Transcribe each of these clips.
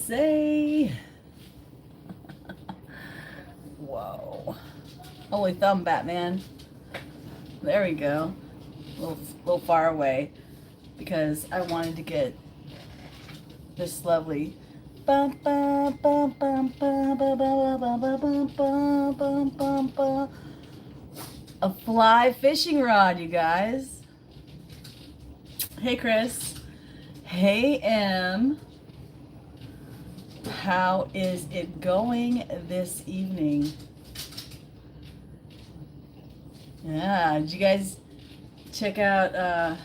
say? Whoa. Holy thumb, Batman. There we go. A little far away because I wanted to get this lovely bum, bum, bum, bum, bum, bum, bum, bum, bum, bum, bum, bum, bum. A fly fishing rod, you guys. Hey, Chris. Hey, M. How is it going this evening? Yeah, did you guys check out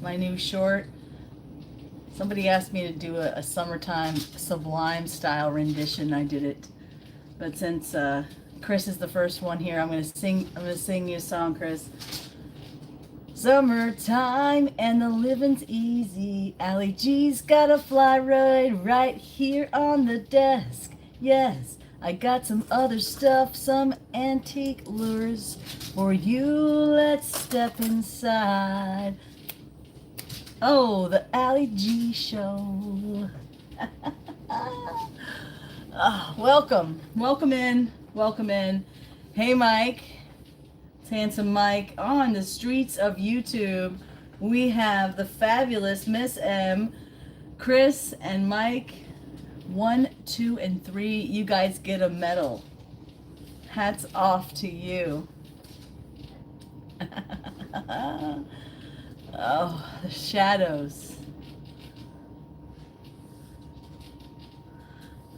my new short? Somebody asked me to do a summertime Sublime style rendition. I did it, but since Chris is the first one here, I'm gonna sing you a song, Chris. Summertime and the living's easy. AllyG's got a fly rod right here on the desk. Yes, I got some other stuff, some antique lures for you. Let's step inside. Oh, the AllyG show. Oh, welcome in. Hey, Mike. It's handsome Mike. On the streets of YouTube, we have the fabulous Miss M, Chris, and Mike. 1, 2, and 3. You guys get a medal. Hats off to you. Oh, the shadows.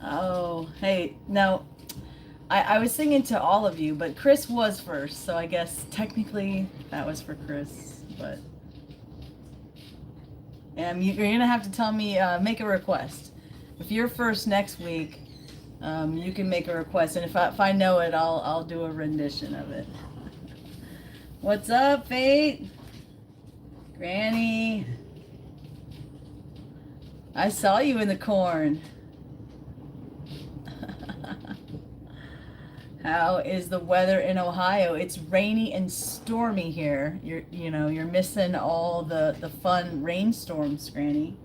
Oh, hey, now, I was singing to all of you, but Chris was first, so I guess technically that was for Chris, but you're going to have to tell me, make a request. If you're first next week, you can make a request, and if I know it, I'll do a rendition of it. What's up, Fate? Granny? I saw you in the corn. How is the weather in Ohio? It's rainy and stormy here. You're missing all the fun rainstorms, Granny.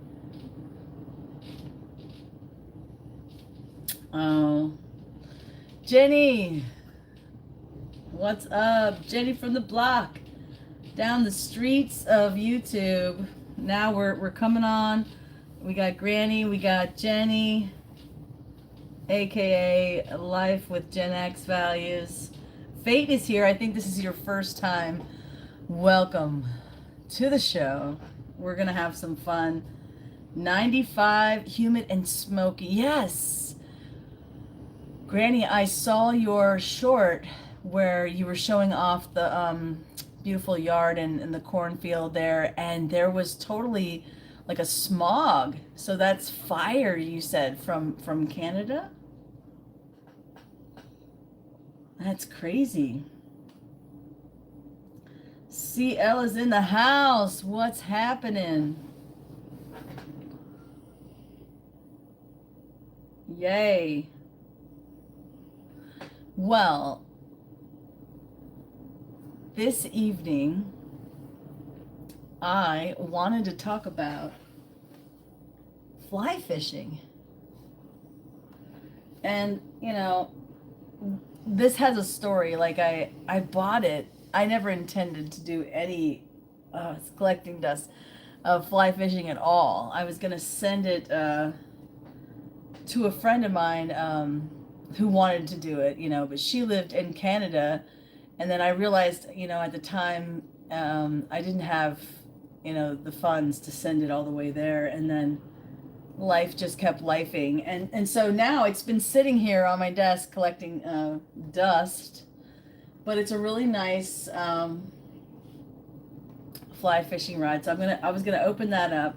Oh, Jenny, what's up? Jenny from the block, down the streets of YouTube. Now we're coming on. We got Granny, we got Jenny, aka Life with Gen X Values. Fate is here. I think this is your first time. Welcome to the show. We're gonna have some fun. 95, humid and smoky. Yes. Granny, I saw your short where you were showing off the beautiful yard and the cornfield there, and there was totally like a smog. So that's fire, you said, from Canada? That's crazy. CL is in the house. What's happening? Yay. Well, this evening, I wanted to talk about fly fishing. And, this has a story. Like, I bought it. I never intended to do any collecting dust of fly fishing at all. I was going to send it to a friend of mine who wanted to do it, but she lived in Canada. And then I realized, at the time, I didn't have, the funds to send it all the way there. And then life just kept lifing. And so now it's been sitting here on my desk collecting dust. But it's a really nice fly fishing rod. So I was gonna open that up.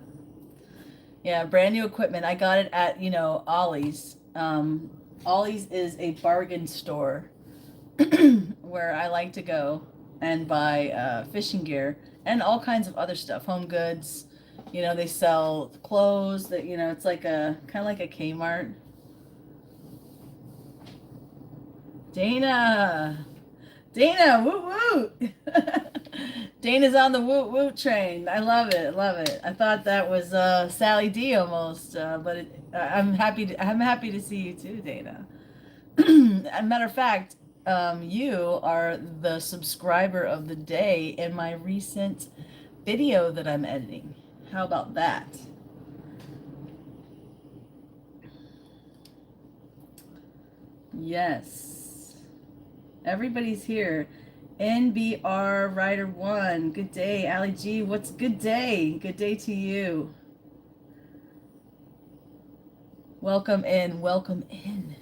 Yeah, brand new equipment. I got it at, AllyG's. AllyG's is a bargain store where I like to go and buy fishing gear and all kinds of other stuff, home goods. They sell clothes that, it's like kind of like a Kmart. Dana, woo woo. Dana's on the woot woot train. I love it. Love it. I thought that was Sally D almost, but I'm happy to see you too, Dana. As a matter of fact, you are the subscriber of the day in my recent video that I'm editing. How about that? Yes. Everybody's here. NBR Rider 1. Good day. AllyG, what's good day? Good day to you. Welcome in. Welcome in.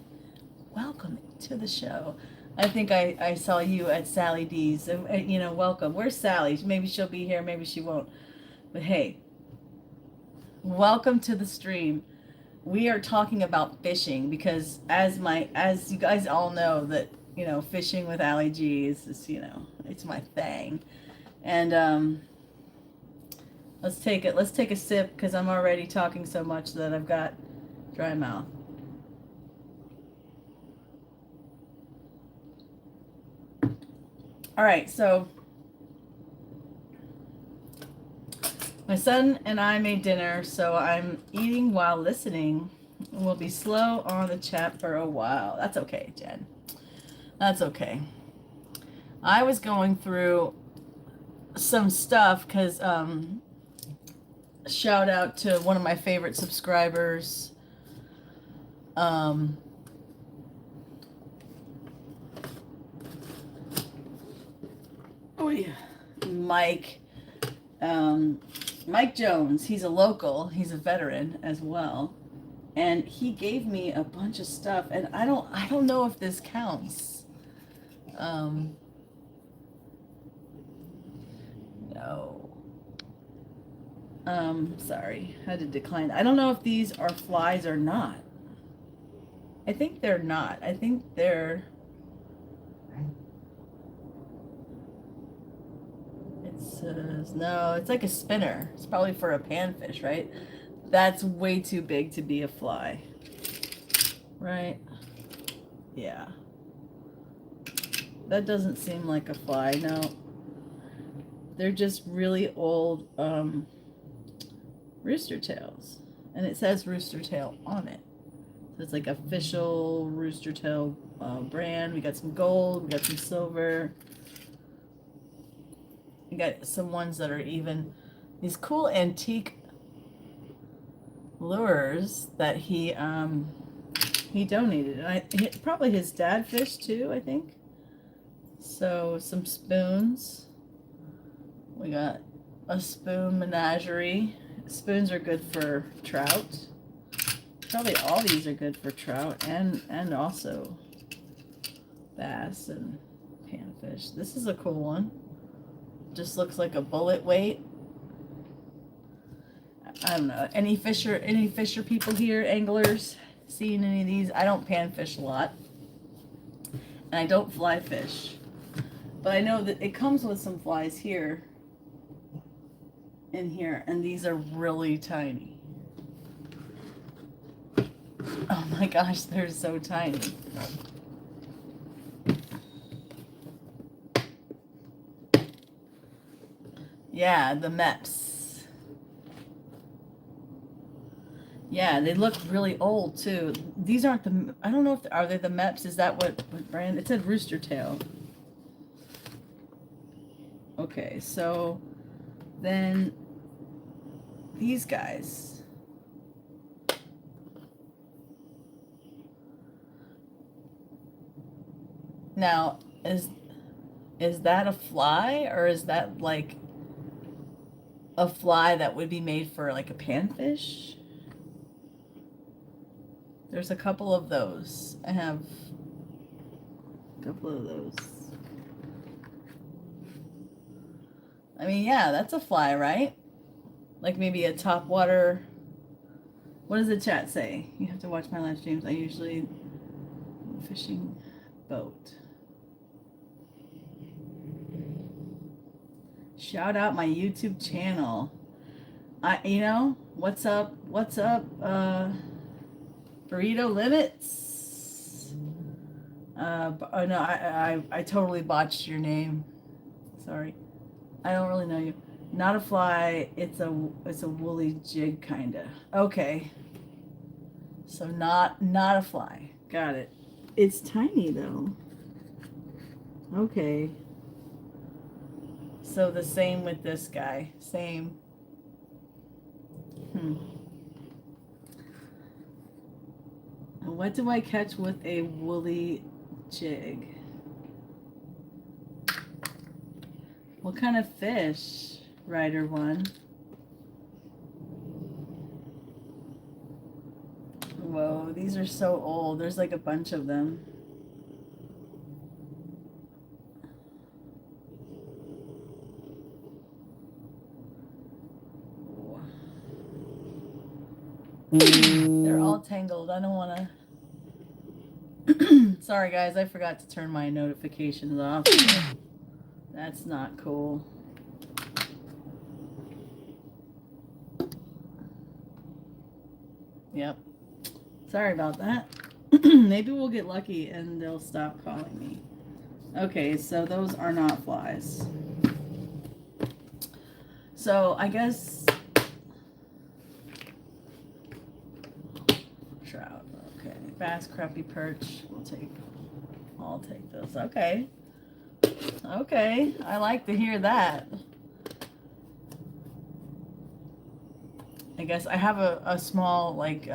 Welcome to the show. I think I saw you at Sally D's. You know, welcome. Where's Sally? Maybe she'll be here. Maybe she won't. But hey, welcome to the stream. We are talking about fishing because as you guys all know that, you know, fishing with AllyG is, you know, it's my thing. And let's take a sip because I'm already talking so much that I've got dry mouth. All right, so my son and I made dinner, so I'm eating while listening. We'll be slow on the chat for a while. That's okay, Jen. That's okay. I was going through some stuff because shout out to one of my favorite subscribers. Oh yeah, Mike Jones. He's a local. He's a veteran as well, and he gave me a bunch of stuff. And I don't know if this counts. No. Sorry, had to decline. I don't know if these are flies or not. I think they're not. I think they're. It says no. It's like a spinner. It's probably for a panfish, right? That's way too big to be a fly. Right? Yeah. That doesn't seem like a fly. No. They're just really old rooster tails. And it says rooster tail on it. So it's like official rooster tail brand. We got some gold. We got some silver. We got some ones that are even these cool antique lures that he donated. And probably his dad fished too, I think. So some spoons. We got a spoon menagerie. Spoons are good for trout. Probably all these are good for trout and also bass and panfish. This is a cool one. Just looks like a bullet weight. I don't know. Any fisher people here, anglers, seeing any of these? I don't panfish a lot. And I don't fly fish. But I know that it comes with some flies here. In here, and these are really tiny. Oh my gosh, they're so tiny. Yeah, the MEPS. Yeah, they look really old too. These aren't the, I don't know if, are they the MEPS? Is that what brand? It said Rooster Tail. Okay, so then these guys. Now, is that a fly, or is that like a fly that would be made for like a panfish? There's a couple of those. I have a couple of those. I mean, yeah, that's a fly, right? Like maybe a topwater. What does the chat say? You have to watch my live streams. I usually fishing boat. Shout out my YouTube channel. You know, what's up? What's up? Burrito Limits. Oh no, I totally botched your name. Sorry. I don't really know you. Not a fly. It's a woolly jig kinda. Okay. So not a fly. Got it. It's tiny though. Okay. So the same with this guy. Same. And what do I catch with a woolly jig? What kind of fish, Rider One? Whoa, these are so old. There's like a bunch of them. They're all tangled. I don't want to. Sorry, guys. I forgot to turn my notifications off. That's not cool. Yep. Sorry about that. Maybe we'll get lucky and they'll stop calling me. Okay, so those are not flies. So I guess trout. Okay, bass, crappie, perch. I'll take those. Okay. Okay, I like to hear that. I guess I have a small, like,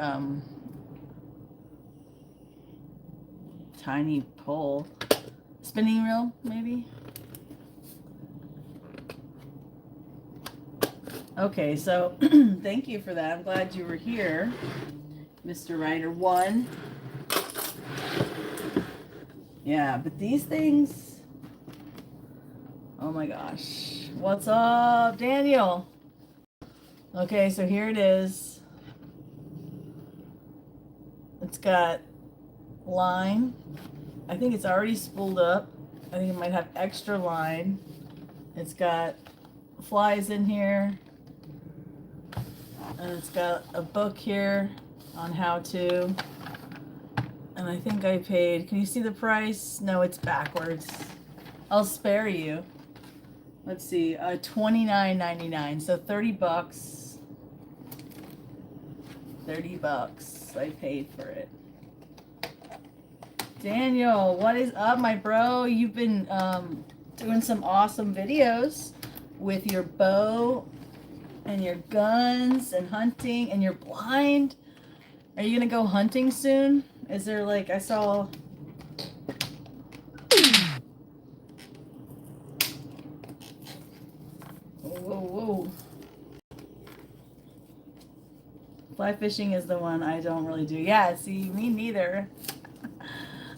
tiny pole. Spinning reel, maybe? Okay, so thank you for that. I'm glad you were here, Mr. Rider One. Yeah, but these things, oh my gosh. What's up, Daniel? Okay, so here it is. It's got line. I think it's already spooled up. I think it might have extra line. It's got flies in here. And it's got a book here on how to. And I think I paid, can you see the price? No, it's backwards. I'll spare you. Let's see, $29.99. So 30 bucks. 30 bucks I paid for it. Daniel, what is up, my bro? You've been doing some awesome videos with your bow and your guns and hunting, and you're blind. Are you gonna go hunting soon? Is there, like, I saw... Whoa, whoa. Fly fishing is the one I don't really do. Yeah, see, me neither.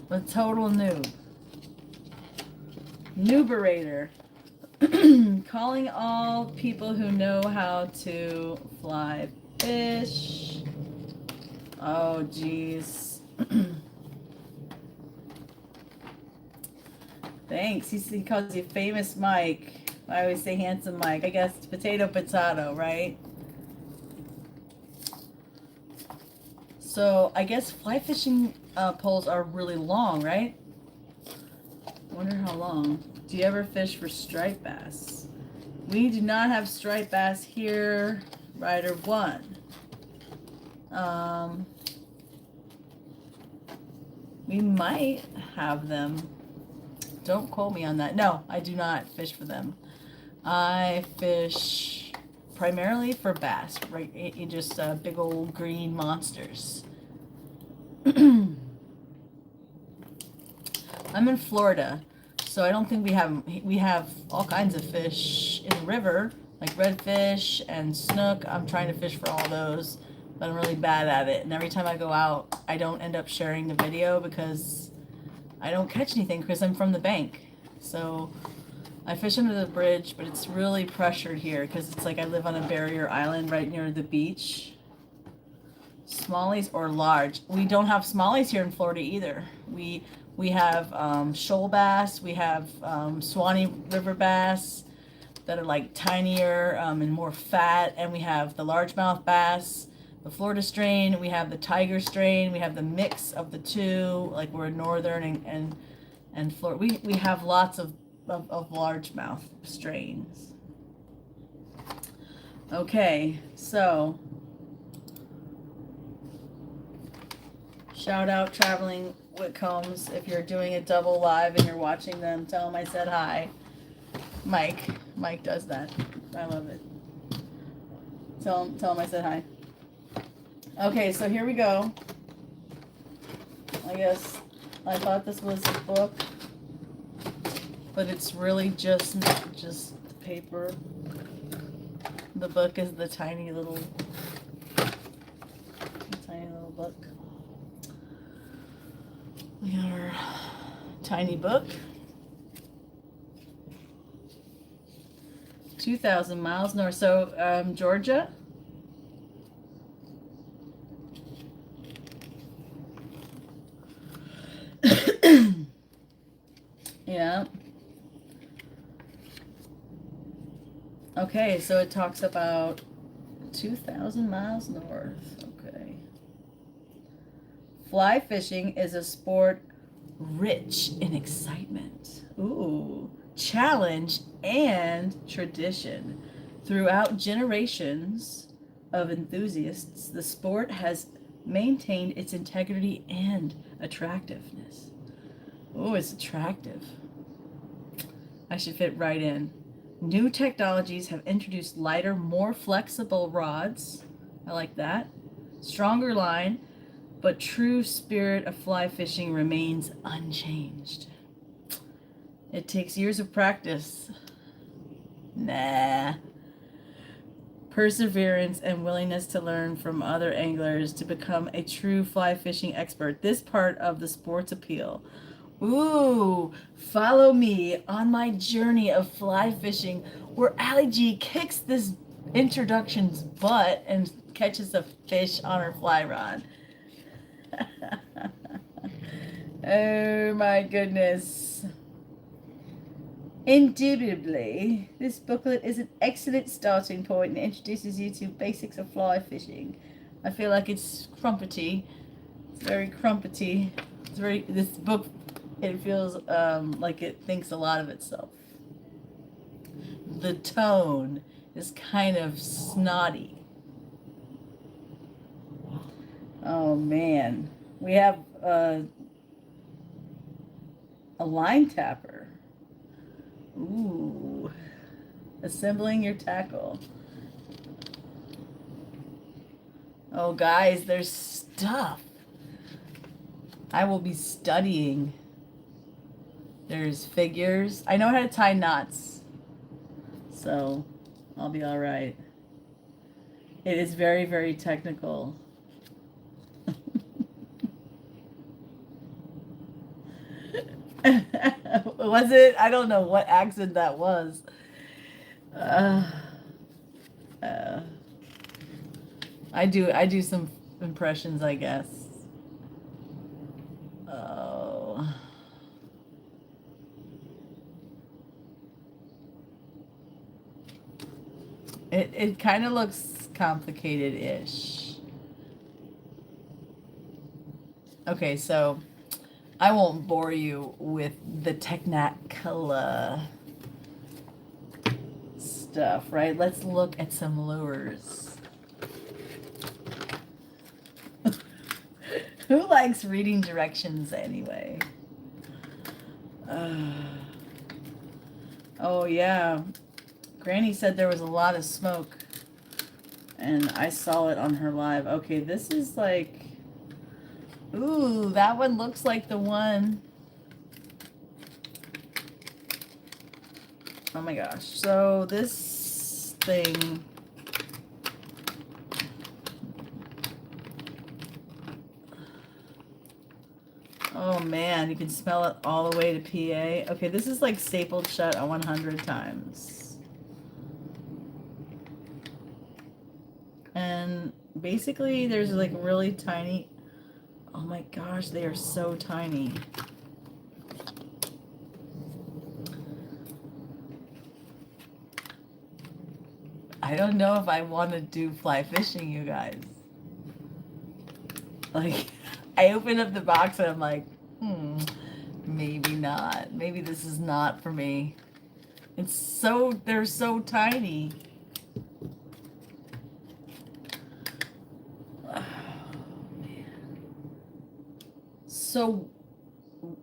A total noob. Nooberator. Calling all people who know how to fly fish. Oh, geez. Thanks. He calls you famous Mike. I always say handsome Mike. I guess it's potato, right? So I guess fly fishing poles are really long, right? I wonder how long. Do you ever fish for striped bass? We do not have striped bass here, Rider One. We might have them. Don't quote me on that. No, I do not fish for them. I fish primarily for bass, right? In just big old green monsters. I'm in Florida, so I don't think we have all kinds of fish in the river, like redfish and snook. I'm trying to fish for all those, but I'm really bad at it. And every time I go out, I don't end up sharing the video because I don't catch anything because I'm from the bank. So I fish under the bridge, but it's really pressured here because it's like I live on a barrier island right near the beach. Smallies or large? We don't have smallies here in Florida either. We have shoal bass, we have Swanee River bass that are like tinier and more fat, and we have the largemouth bass, the Florida strain, we have the tiger strain, we have the mix of the two, like we're northern and Florida. We have lots of largemouth strains. Okay, so shout out Traveling Whitcombs. If you're doing a double live and you're watching them, tell them I said hi. Mike does that. I love it. Tell him I said hi. Okay, so here we go. I guess I thought this was a book, but it's really just the paper. The book is the tiny little book. We got our tiny book. 2,000 miles north. So, Georgia. Yeah. Okay, so it talks about 2,000 miles north. Okay. Fly fishing is a sport rich in excitement, challenge, and tradition. Throughout generations of enthusiasts, the sport has maintained its integrity and attractiveness. Oh, it's attractive. I should fit right in. New technologies have introduced lighter, more flexible rods. I like that. Stronger line, but true spirit of fly fishing remains unchanged. It takes years of practice. Nah. Perseverance and willingness to learn from other anglers to become a true fly fishing expert. This part of the sport's appeal. Ooh, follow me on my journey of fly fishing where AllyG kicks this introduction's butt and catches a fish on her fly rod. Oh my goodness. Indubitably, this booklet is an excellent starting point and introduces you to basics of fly fishing. I feel like it's crumpety. It's very crumpety. This book, it feels like it thinks a lot of itself. The tone is kind of snotty. Oh man. We have a line tapper. Ooh. Assembling your tackle. Oh guys, there's stuff. I will be studying. There's figures. I know how to tie knots, so I'll be all right. It is very, very technical. Was it? I don't know what accent that was. I do some impressions, I guess. Oh. It kind of looks complicated-ish. Okay, so I won't bore you with the Technicolor stuff, right? Let's look at some lures. Who likes reading directions anyway? Oh yeah. Granny said there was a lot of smoke, and I saw it on her live. Okay, this is like, ooh, that one looks like the one. Oh my gosh. So this thing, oh man, you can smell it all the way to PA. Okay, this is like stapled shut 100 times. And basically there's like really tiny, oh my gosh, they are so tiny. I don't know if I want to do fly fishing, you guys. Like, I open up the box and I'm like, maybe not. Maybe this is not for me. They're so tiny. So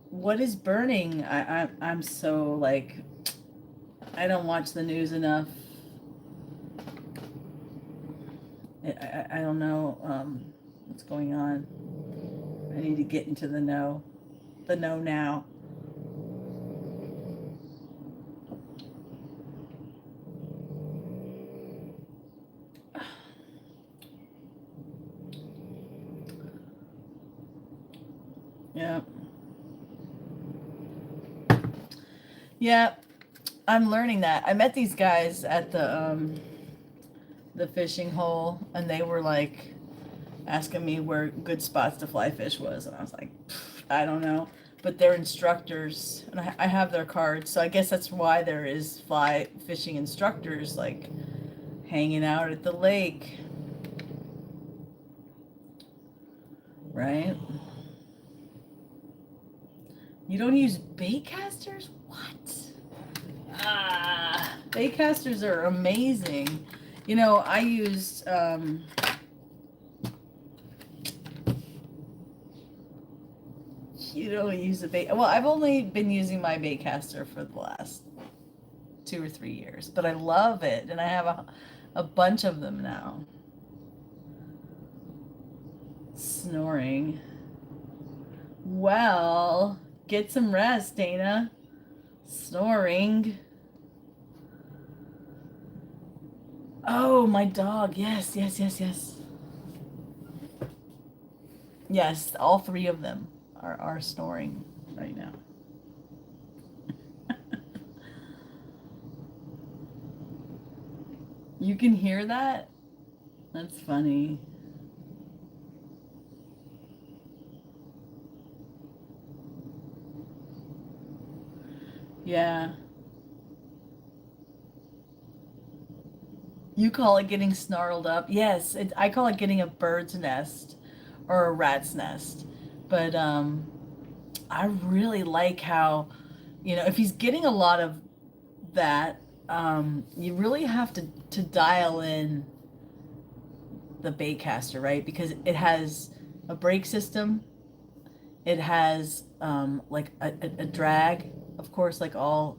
what is burning? I'm so like, I don't watch the news enough. I don't know what's going on. I need to get into the know now. Yeah. Yeah, I'm learning that. I met these guys at the fishing hole, and they were like asking me where good spots to fly fish was, and I was like, I don't know. But they're instructors, and I have their cards, so I guess that's why there is fly fishing instructors like hanging out at the lake, right? You don't use bait casters? What? Bait casters are amazing. You know, I used you don't use a bait. Well, I've only been using my bait caster for the last 2 or 3 years, but I love it, and I have a bunch of them now. Snoring. Well, get some rest, Dana. Snoring. Oh, my dog. Yes, yes, yes, yes. Yes, all three of them are snoring right now. You can hear that? That's funny. Yeah. You call it getting snarled up. Yes, I call it getting a bird's nest or a rat's nest. But I really like how, if he's getting a lot of that, you really have to dial in the baitcaster, right? Because it has a brake system. It has like a drag, of course, like all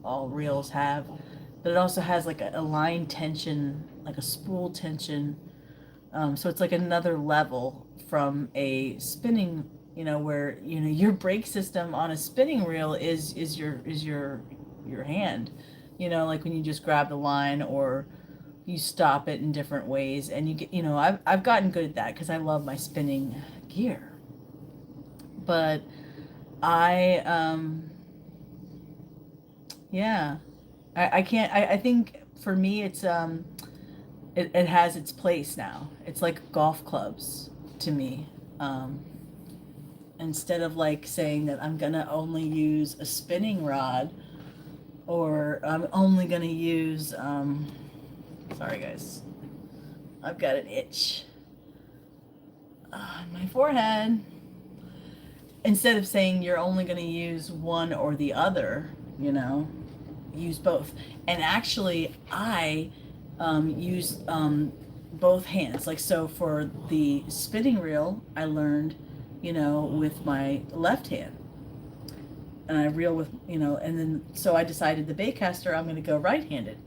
reels have, but it also has like a line tension, like a spool tension. So it's like another level from a spinning, where your brake system on a spinning reel is your hand, like when you just grab the line or you stop it in different ways, and you get, I've gotten good at that because I love my spinning gear. But I yeah, I can't. I think for me it's it has its place now. It's like golf clubs to me. Um, Instead of like saying that I'm gonna only use a spinning rod, or I'm only gonna use sorry guys, I've got an itch on my forehead. Instead of saying you're only gonna use one or the other, use both. And actually I use both hands. Like, so for the spinning reel, I learned, with my left hand. And I reel with, and then so I decided the baitcaster, I'm going to go right-handed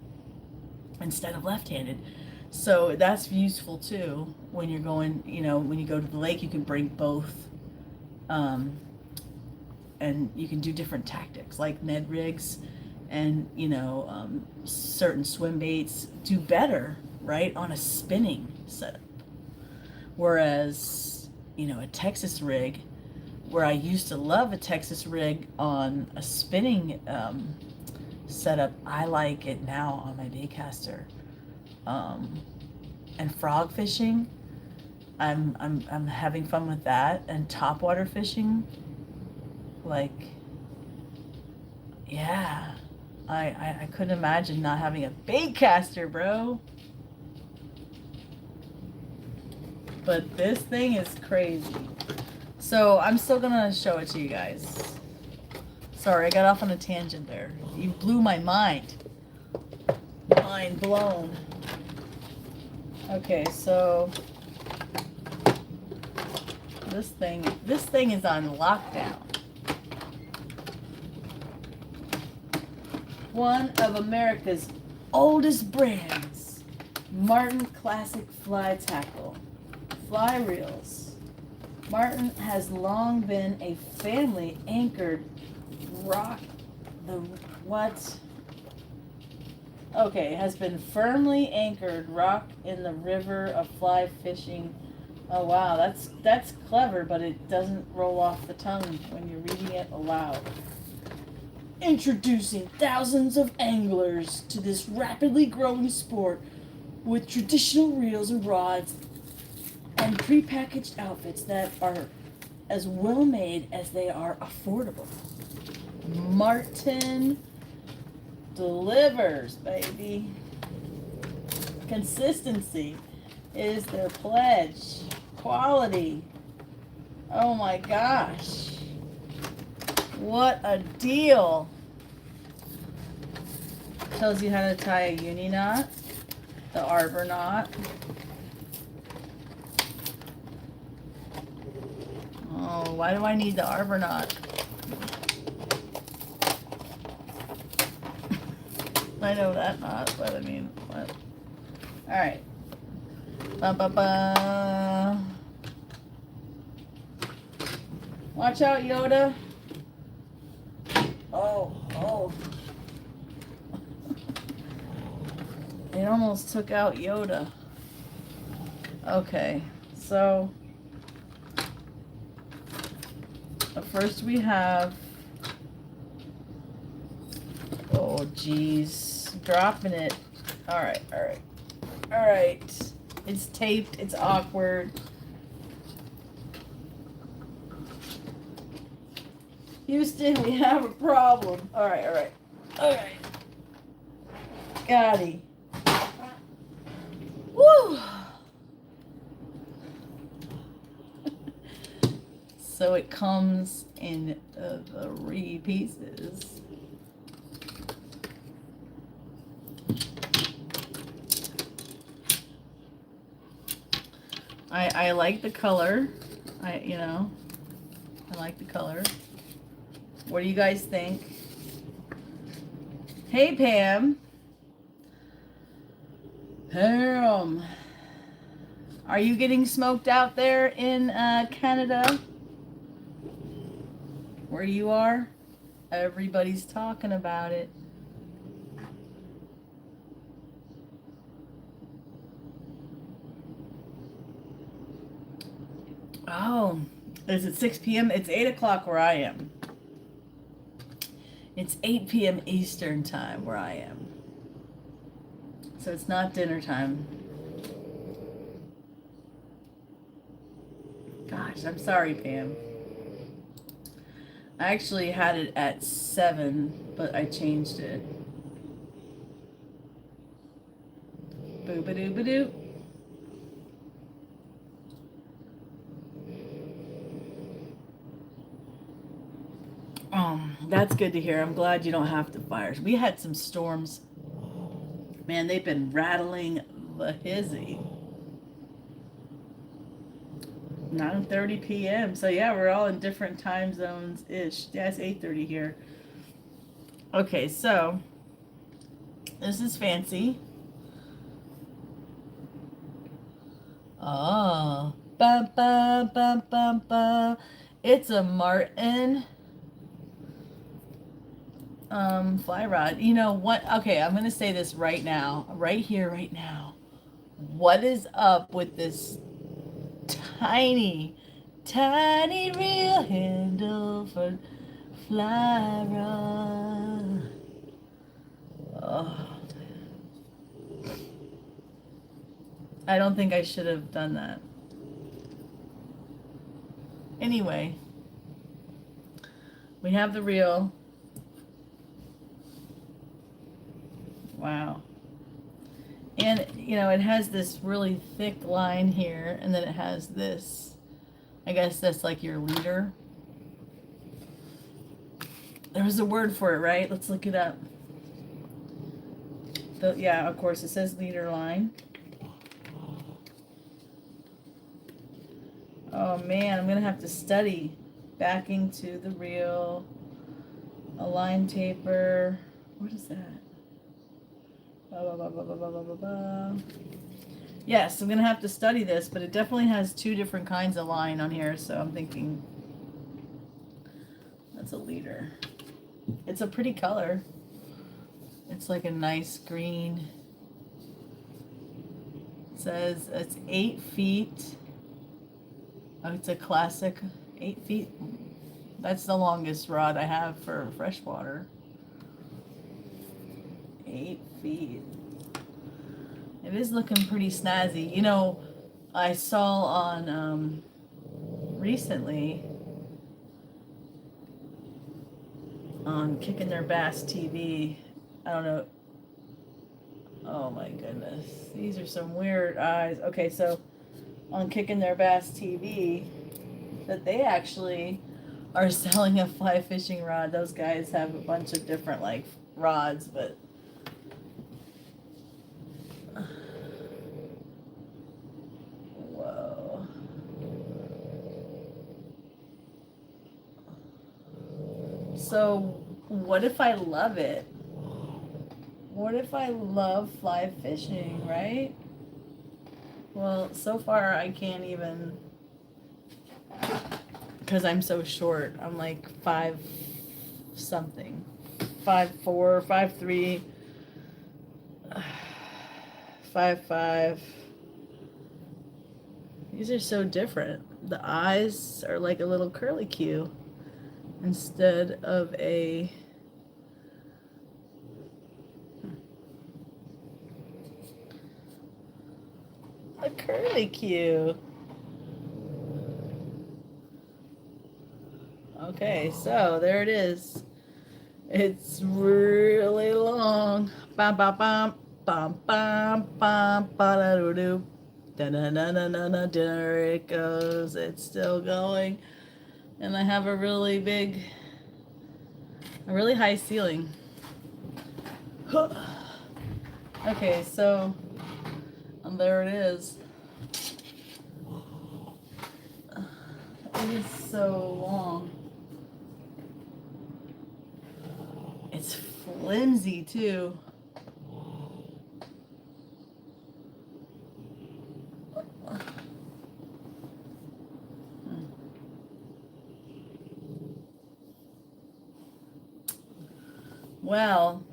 instead of left-handed. So that's useful too when you're going, when you go to the lake, you can bring both. And you can do different tactics like Ned rigs, and certain swim baits do better, right, on a spinning setup. Whereas, a Texas rig, where I used to love a Texas rig on a spinning setup, I like it now on my baitcaster. And frog fishing, I'm having fun with that, and topwater fishing, like, yeah. I couldn't imagine not having a baitcaster, bro. But this thing is crazy. So I'm still gonna show it to you guys. Sorry, I got off on a tangent there. You blew my mind. Mind blown. Okay, so This thing is on lockdown. One of America's oldest brands, Martin Classic Fly Tackle. Fly reels. Martin has long been a family anchored rock. Okay, has been firmly anchored rock in the river of fly fishing. Oh wow, that's clever, but it doesn't roll off the tongue when you're reading it aloud. Introducing thousands of anglers to this rapidly growing sport with traditional reels and rods and prepackaged outfits that are as well made as they are affordable. Martin delivers, baby. Consistency is their pledge. Quality. Oh my gosh. What a deal. Tells you how to tie a uni knot, the arbor knot. Oh, why do I need the arbor knot? I know that knot, but I mean, what? Alright. Ba-ba-ba. Watch out, Yoda. Oh. It almost took out Yoda. Okay, so first we have, oh geez, dropping it. All right. It's taped. It's awkward. Houston, we have a problem. All right. Gotti. Woo! So it comes in 3 pieces. I like the color. I like the color. What do you guys think? Hey, Pam. Pam. Are you getting smoked out there in Canada? Where you are? Everybody's talking about it. Oh, is it 6 p.m.? It's 8 o'clock where I am. It's 8 p.m. Eastern time where I am. So it's not dinner time. Gosh, I'm sorry, Pam. I actually had it at 7, but I changed it. Boo-ba-doo-ba-doo. That's good to hear. I'm glad you don't have the fires. We had some storms. Man, they've been rattling the hizzy. 9:30 p.m. So yeah, we're all in different time zones ish. Yeah, it's 8:30 here. Okay, so this is fancy. Oh, bum bum bum bum bum. It's a Martin fly rod. You know what? Okay, I'm gonna say this right now, right here, right now. What is up with this tiny reel handle for fly rod? Oh, I don't think I should have done that. Anyway, we have the reel. Wow. And, it has this really thick line here, and then it has this. I guess that's like your leader. There was a word for it, right? Let's look it up. Yeah, of course, it says leader line. Oh, Oh man, I'm gonna have to study. Backing to the reel. Align taper. What is that? Ba, ba, ba, ba, ba, ba, ba, ba. Yes, I'm gonna have to study this, but it definitely has two different kinds of line on here, so I'm thinking that's a leader. It's a pretty color. It's like a nice green. It says it's 8 feet. Oh, it's a classic 8 feet. That's the longest rod I have for freshwater. 8 feet. It is looking pretty snazzy. You know, I saw on recently on Kicking Their Bass TV. I don't know. Oh my goodness. These are some weird eyes. Okay, so on Kicking Their Bass TV, that they actually are selling a fly fishing rod. Those guys have a bunch of different like rods, but whoa. So what if I love it? What if I love fly fishing, right? Well, so far I can't even, because I'm so short. I'm like 5 something. 5'4", 5'3", 5'5". These are so different. The eyes are like a little curly Q instead of a curly Q. Okay, so there it is. It's really long. Bam bam bam bam bam bam ba da doo doo. Da da da da da da. There it goes. It's still going, and I have a really high ceiling. Okay, so there it is. It is so long. It's flimsy too. Well,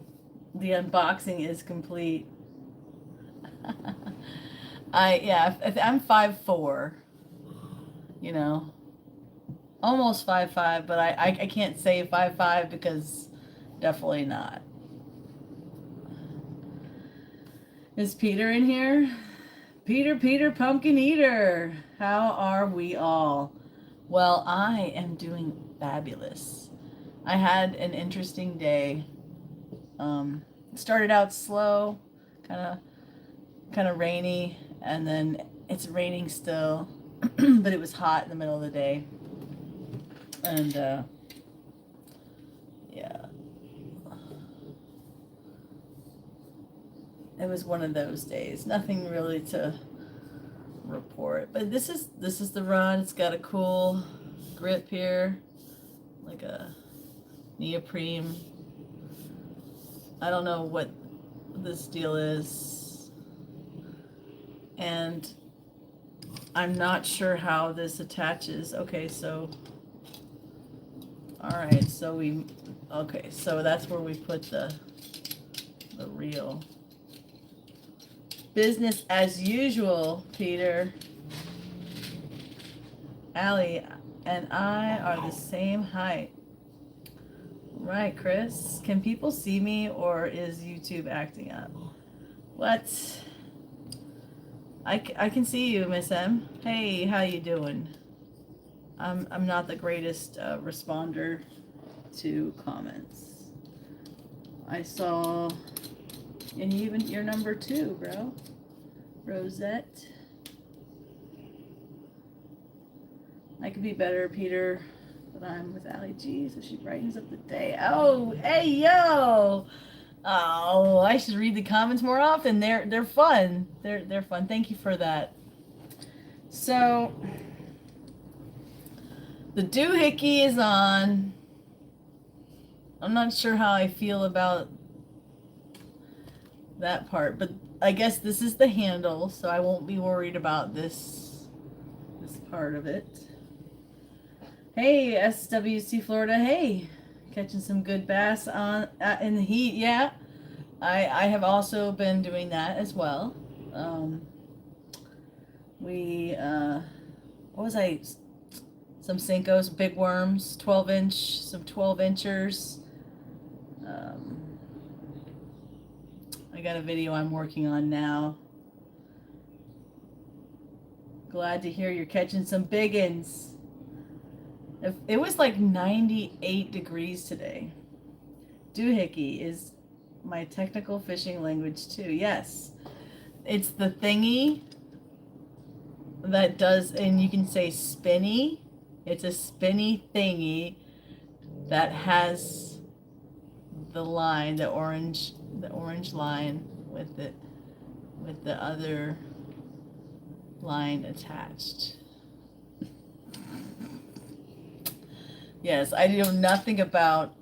the unboxing is complete. I'm 5'4", you know, almost 5'5", but I can't say 5'5" because definitely not. Is Peter in here? Peter, pumpkin eater. How are we all? Well, I am doing fabulous. I had an interesting day. It started out slow, kind of rainy, and then it's raining still, but it was hot in the middle of the day, and yeah, it was one of those days. Nothing really to report, but this is the run. It's got a cool grip here, like a neoprene. I don't know what this deal is, and I'm not sure how this attaches. Okay, so all right, so so that's where we put the reel. Business as usual, Peter. Allie and I are the same height. Right, Chris? Can people see me, or is YouTube acting up? What? I can see you, Miss M. Hey, how you doing? I'm not the greatest responder to comments. I saw, and you're number 2, bro. Rosette. I could be better, Peter, but I'm with AllyG, so she brightens up the day. Oh, hey, yo! Oh, I should read the comments more often. They're fun. They're fun. Thank you for that. So, The doohickey is on. I'm not sure how I feel about that part, but I guess this is the handle, so I won't be worried about this part of it. Hey, SWC Florida. Hey, catching some good bass on in the heat. Yeah, I have also been doing that as well. What was I? Some Senkos, big worms, 12-inch, some 12-inchers. I got a video I'm working on now. Glad to hear you're catching some biggins. It was like 98 degrees today. Doohickey is my technical fishing language too. Yes. It's the thingy that does, and you can say spinny. It's a spinny thingy that has the line, the orange line with the other line attached. Yes, I know nothing about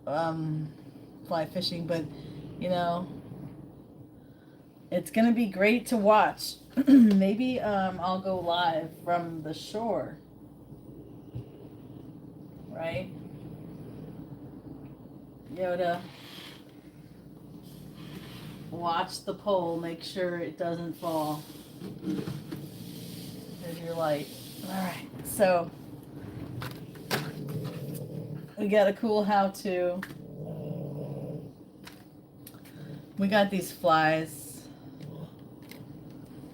fly fishing, but you know, it's gonna be great to watch. Maybe I'll go live from the shore, right? Yoda, watch the pole, make sure it doesn't fall. There's your light. All right, so we got a cool how-to. We got these flies.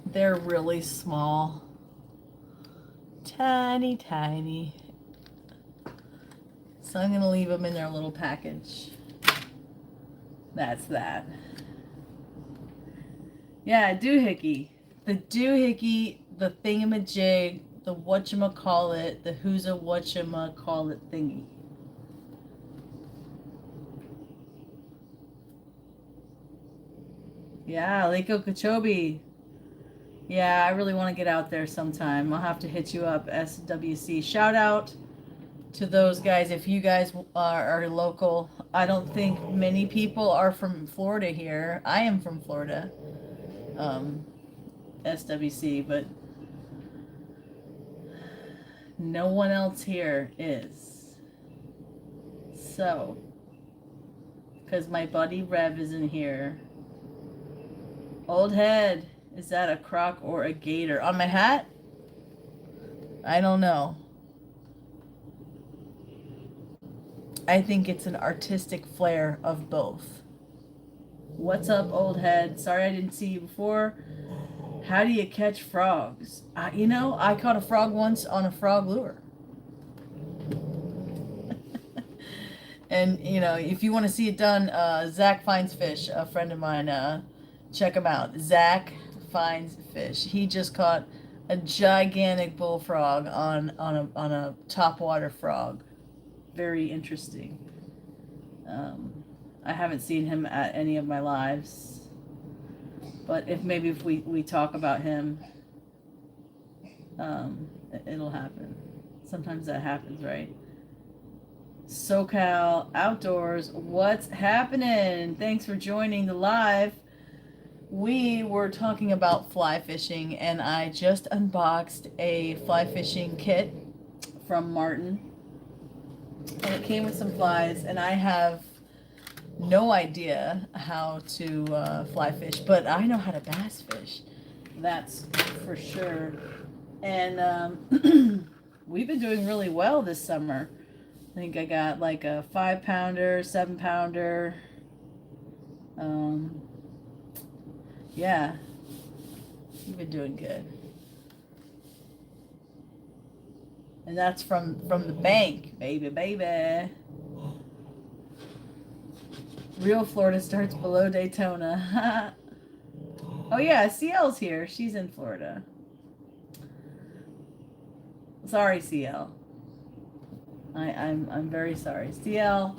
They're really small. Tiny, tiny. So I'm gonna leave them in their little package. That's that. Yeah, doohickey. The doohickey, the thingamajig, the whatchamacallit, the who's a whatchamacallit thingy. Yeah, Lake Okeechobee. Yeah, I really want to get out there sometime. I'll have to hit you up, SWC. Shout out to those guys if you guys are local. I don't think many people are from Florida here. I am from Florida, SWC, but no one else here is. So, because my buddy Rev isn't here. Old head, is that a croc or a gator? On my hat? I don't know. I think it's an artistic flair of both. What's up, old head? Sorry I didn't see you before. How do you catch frogs? You know, I caught a frog once on a frog lure. And, you know, if you want to see it done, Zach Finds Fish, a friend of mine, check him out. Zach Finds Fish. He just caught a gigantic bullfrog on a topwater frog. Very interesting. I haven't seen him at any of my lives, but if we talk about him, it'll happen. Sometimes that happens, right? SoCal Outdoors, what's happening? Thanks for joining the live. We were talking about fly fishing, and I just unboxed a fly fishing kit from Martin, and it came with some flies, and I have no idea how to fly fish, but I know how to bass fish. That's for sure. And we've been doing really well this summer. I think I got like a 5-pounder, 7-pounder. Yeah, you've been doing good. And that's from the bank, baby. Real Florida starts below Daytona. Oh yeah, CL's here. She's in Florida. Sorry, CL. I'm very sorry. CL,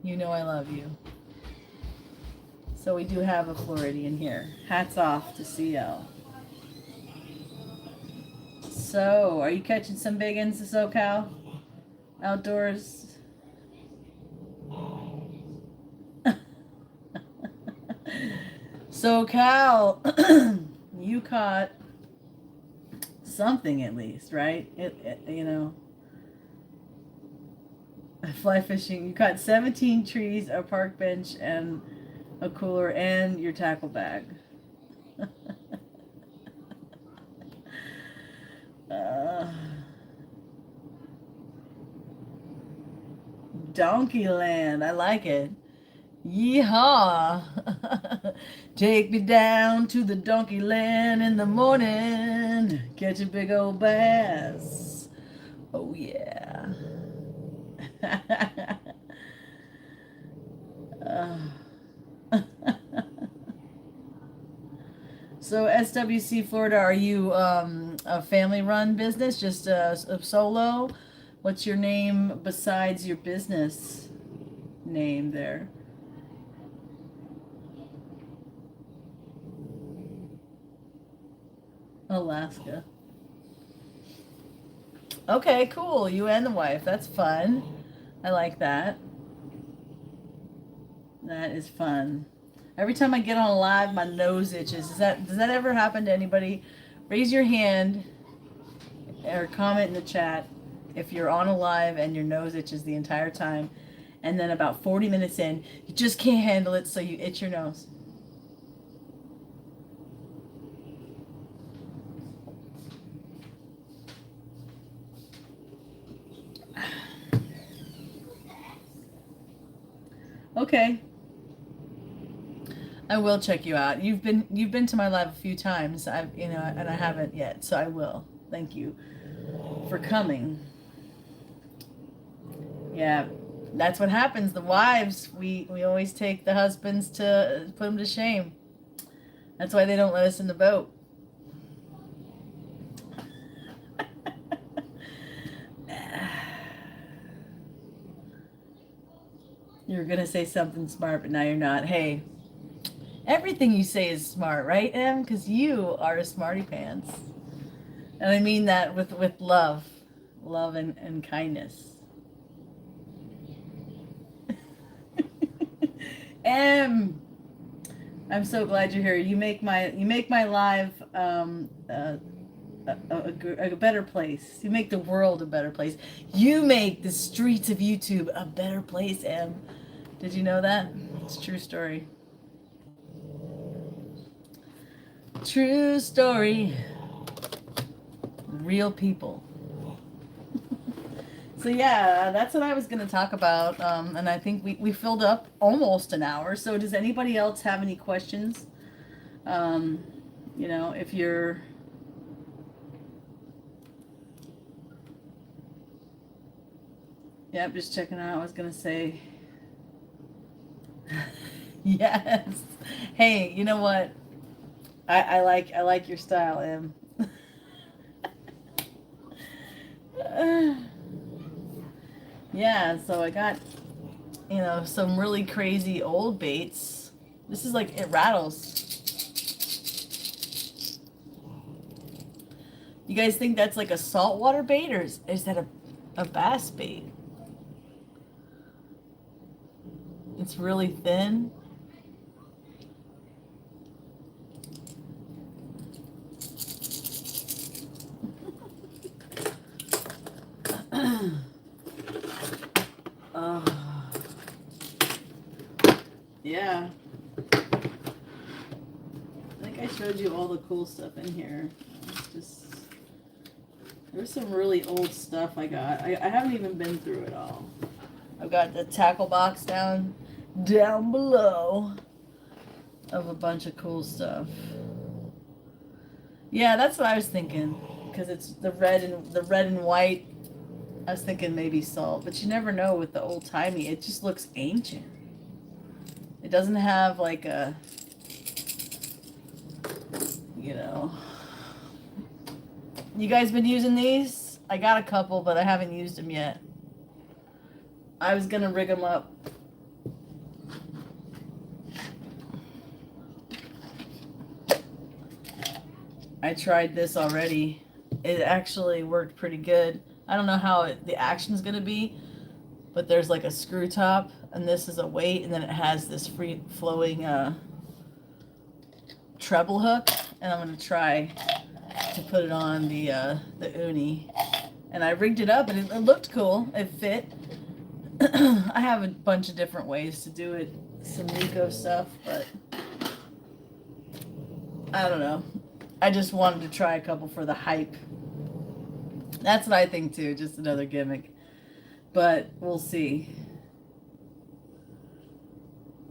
you know I love you. So we do have a Floridian here. Hats off to CL. So, are you catching some big ones, SoCal? Outdoors. So, Cal, you caught something at least, right? Fly fishing. You caught 17 trees, a park bench, and a cooler, and your tackle bag. uh, Donkey Land. I like it. Yeehaw! Take me down to the donkey land in the morning. Catch a big old bass. Oh, yeah. uh. So, SWC Florida, are you a family run business? Just a solo? What's your name besides your business name there? Alaska. Okay, cool. You and the wife. That's fun. I like that. That is fun. Every time I get on a live, my nose itches. Does that ever happen to anybody? Raise your hand or comment in the chat if you're on a live and your nose itches the entire time, and then about 40 minutes in, you just can't handle it, so you itch your nose. Okay. I will check you out. You've been to my live a few times. And I haven't yet, so I will. Thank you for coming. Yeah, that's what happens. The wives, we always take the husbands to put them to shame. That's why they don't let us in the boat. You were gonna say something smart, but now you're not. Hey, everything you say is smart, right, Em? Because you are a smarty pants, and I mean that with love and kindness. Em, I'm so glad you're here. You make my live a better place. You make the world a better place. You make the streets of YouTube a better place, Em. Did you know that? It's a true story. True story. Real people. So yeah, that's what I was going to talk about, and I think we filled up almost an hour. So does anybody else have any questions? If you're... Yep, just checking out. I was going to say... Yes. Hey, you know what? I like your style, Em. Yeah, so I got, some really crazy old baits. This is like, it rattles. You guys think that's like a saltwater bait, or is that a bass bait? It's really thin. Yeah. I think I showed you all the cool stuff in here. There's some really old stuff I got. I haven't even been through it all. I've got the tackle box down below of a bunch of cool stuff. Yeah, that's what I was thinking, because it's the red and white. I was thinking maybe salt, but you never know with the old timey. It just looks ancient. It doesn't have like a, You guys been using these? I got a couple, but I haven't used them yet. I was gonna rig them up. I tried this already. It actually worked pretty good. I don't know how the action's gonna be, but there's like a screw top, and this is a weight, and then it has this free flowing treble hook, and I'm gonna try to put it on the uni. And I rigged it up, and it looked cool. It fit. I have a bunch of different ways to do it, some Nico stuff, but I don't know. I just wanted to try a couple for the hype. That's what I think too, just another gimmick. But we'll see.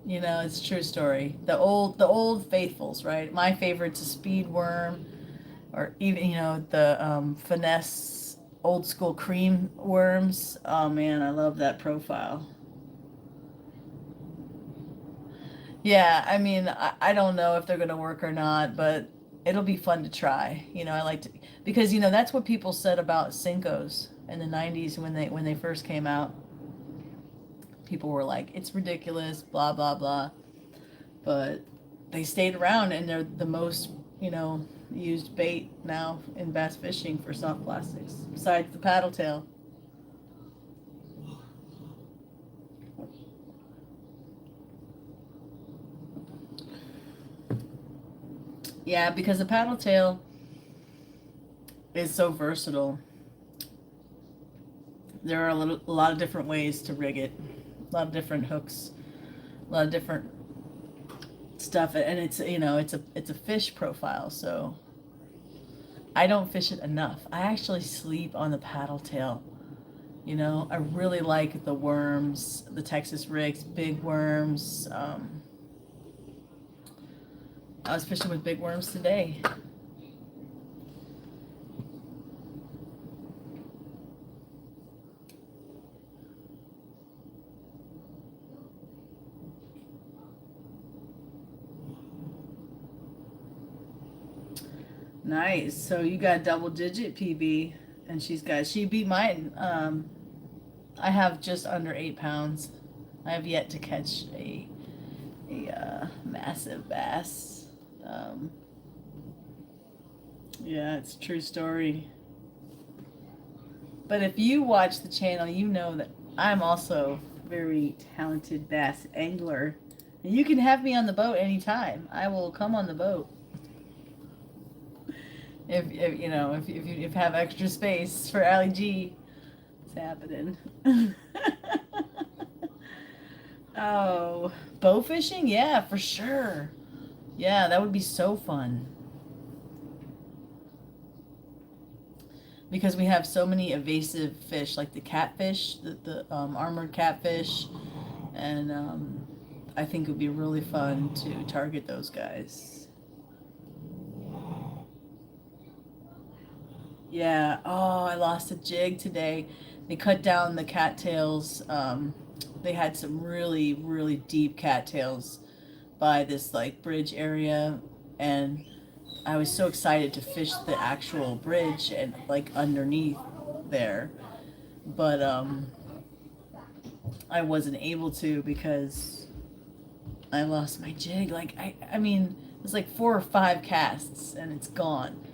You know, it's a true story. The old faithfuls, right? My favorite's a speed worm, or even, you know, the finesse old school cream worms. Oh man, I love that profile. Yeah, I mean, I don't know if they're gonna work or not, but it'll be fun to try. You know, I like to, because you know that's what people said about Cinco's in the '90s when they first came out. People were like, "It's ridiculous," blah blah blah. But they stayed around, and they're the most, you know, used bait now in bass fishing for soft plastics, besides the paddle tail. Yeah, because the paddle tail is so versatile. There are a lot of different ways to rig it, a lot of different hooks, a lot of different stuff, and it's, you know, it's a fish profile. So I don't fish it enough. I actually sleep on the paddle tail. You know, I really like the worms, the Texas rigs, big worms. I was fishing with big worms today. Nice. So you got double digit PB, and she beat mine. I have just under 8 pounds. I have yet to catch a massive bass. Um, yeah, it's a true story. But if you watch the channel, you know that I'm also a very talented bass angler. And you can have me on the boat anytime. I will come on the boat. If you know, if you have extra space for AllyG, it's happening. Oh, bow fishing? Yeah, for sure. Yeah, that would be so fun. Because we have so many evasive fish, like the catfish, the armored catfish, and I think it would be really fun to target those guys. Yeah. Oh, I lost a jig today. They cut down the cattails. They had some really, really deep cattails by this like bridge area, and I was so excited to fish the actual bridge and like underneath there, but I wasn't able to because I lost my jig. Like I mean, it was like 4 or 5 casts and it's gone.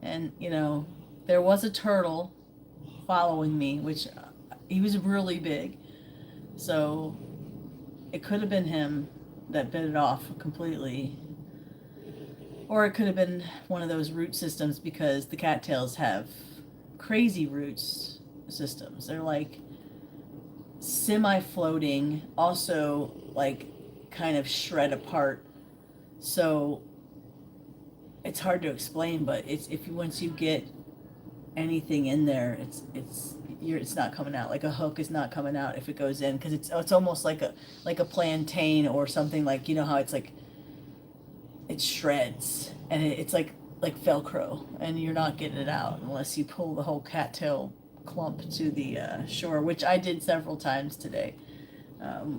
And you know, there was a turtle following me, which he was really big. So it could have been him that bit it off completely. Or it could have been one of those root systems because the cattails have crazy roots systems. They're like semi floating, also like kind of shred apart. So it's hard to explain, but it's if you once you get anything in there, it's not coming out. Like a hook is not coming out if it goes in because it's almost like a plantain or something, like you know how it's like it shreds and it's like Velcro, and you're not getting it out unless you pull the whole cattail clump to the shore, which I did several times today.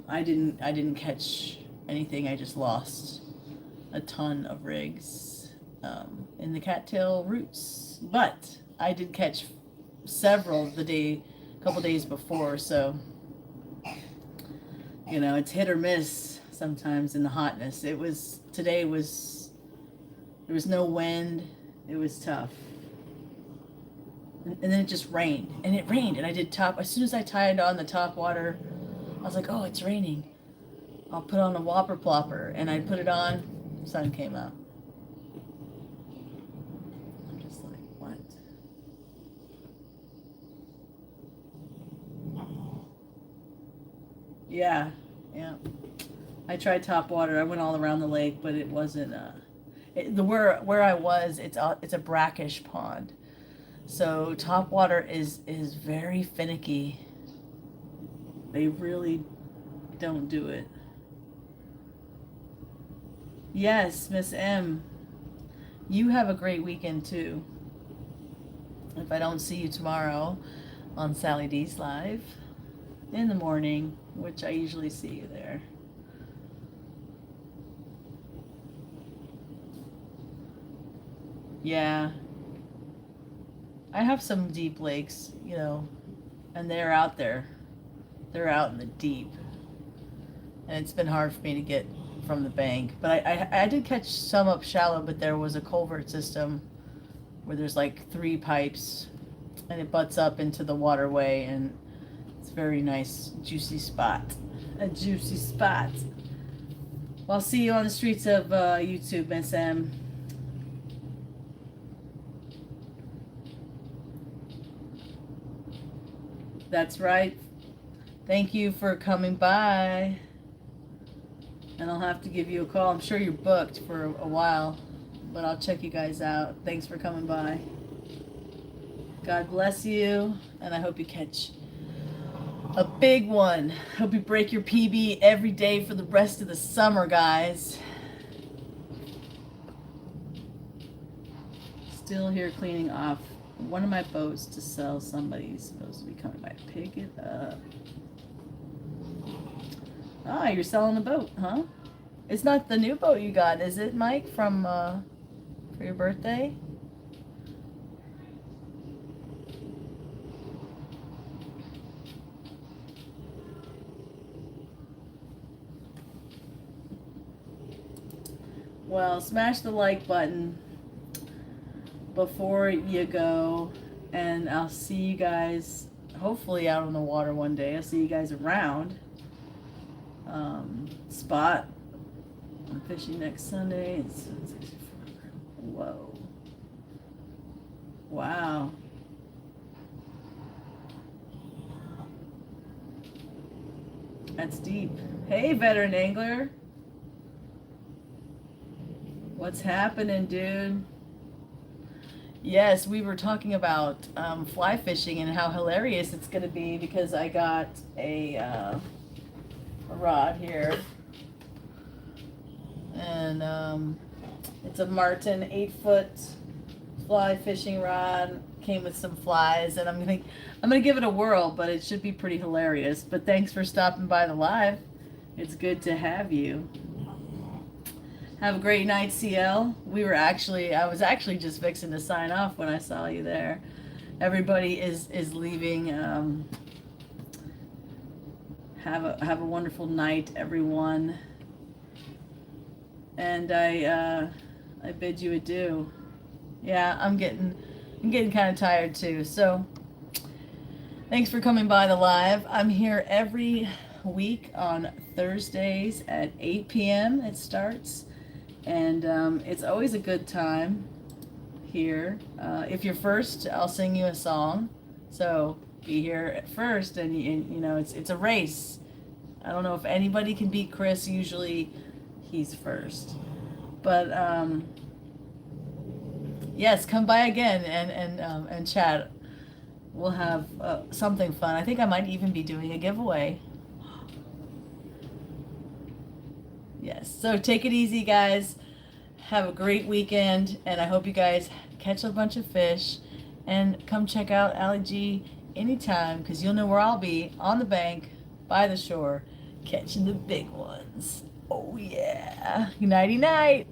I didn't catch anything. I just lost a ton of rigs in the cattail roots, but I did catch several couple days before. So you know, it's hit or miss sometimes in the hotness. Today was there was no wind. It was tough. and then it just rained, and it rained, and I did top. As soon as I tied on the top water, I was like, oh, it's raining. I'll put on a whopper plopper, and I put it on. Sun came out. I'm just like, what? Yeah, yeah. I tried top water. I went all around the lake, but it wasn't. The where I was, it's a brackish pond, so top water is very finicky. They really don't do it. Yes, Miss M. You have a great weekend too. If I don't see you tomorrow on Sally D's Live in the morning, which I usually see you there. Yeah. I have some deep lakes, and they're out there. They're out in the deep. And it's been hard for me to get from the bank. But I did catch some up shallow, but there was a culvert system where there's like 3 pipes and it butts up into the waterway, and it's a very nice, juicy spot. A juicy spot. Well, I'll see you on the streets of YouTube, Miss M. That's right. Thank you for coming by. And I'll have to give you a call. I'm sure you're booked for a while, but I'll check you guys out. Thanks for coming by. God bless you, and I hope you catch a big one. Hope you break your PB every day for the rest of the summer, guys. Still here cleaning off one of my boats to sell. Somebody's supposed to be coming by to pick it up. Ah, you're selling a boat, huh? It's not the new boat you got, is it, Mike, from for your birthday? Well, smash the like button before you go, and I'll see you guys hopefully out on the water one day. I'll see you guys around. Spot. I'm fishing next Sunday. Whoa. Wow. That's deep. Hey, veteran angler. What's happening, dude? Yes, we were talking about fly fishing and how hilarious it's going to be because I got a rod here. And it's a Martin 8-foot fly fishing rod. Came with some flies, and I'm gonna give it a whirl, but it should be pretty hilarious. But thanks for stopping by the live. It's good to have you. Have a great night, CL. I was actually just fixing to sign off when I saw you there. Everybody is leaving. Have a wonderful night, everyone. And I bid you adieu. Yeah, I'm getting kind of tired too. So thanks for coming by the live. I'm here every week on Thursdays at 8 p.m. It starts, and it's always a good time here. If you're first, I'll sing you a song. So be here at first, and it's a race. I don't know if anybody can beat Chris. Usually he's first, but yes, come by again and chat. We'll have something fun. I think I might even be doing a giveaway. Yes, so take it easy, guys. Have a great weekend, and I hope you guys catch a bunch of fish, and come check out AllyG anytime, because you'll know where I'll be, on the bank by the shore, catching the big ones. Oh yeah. Nighty night.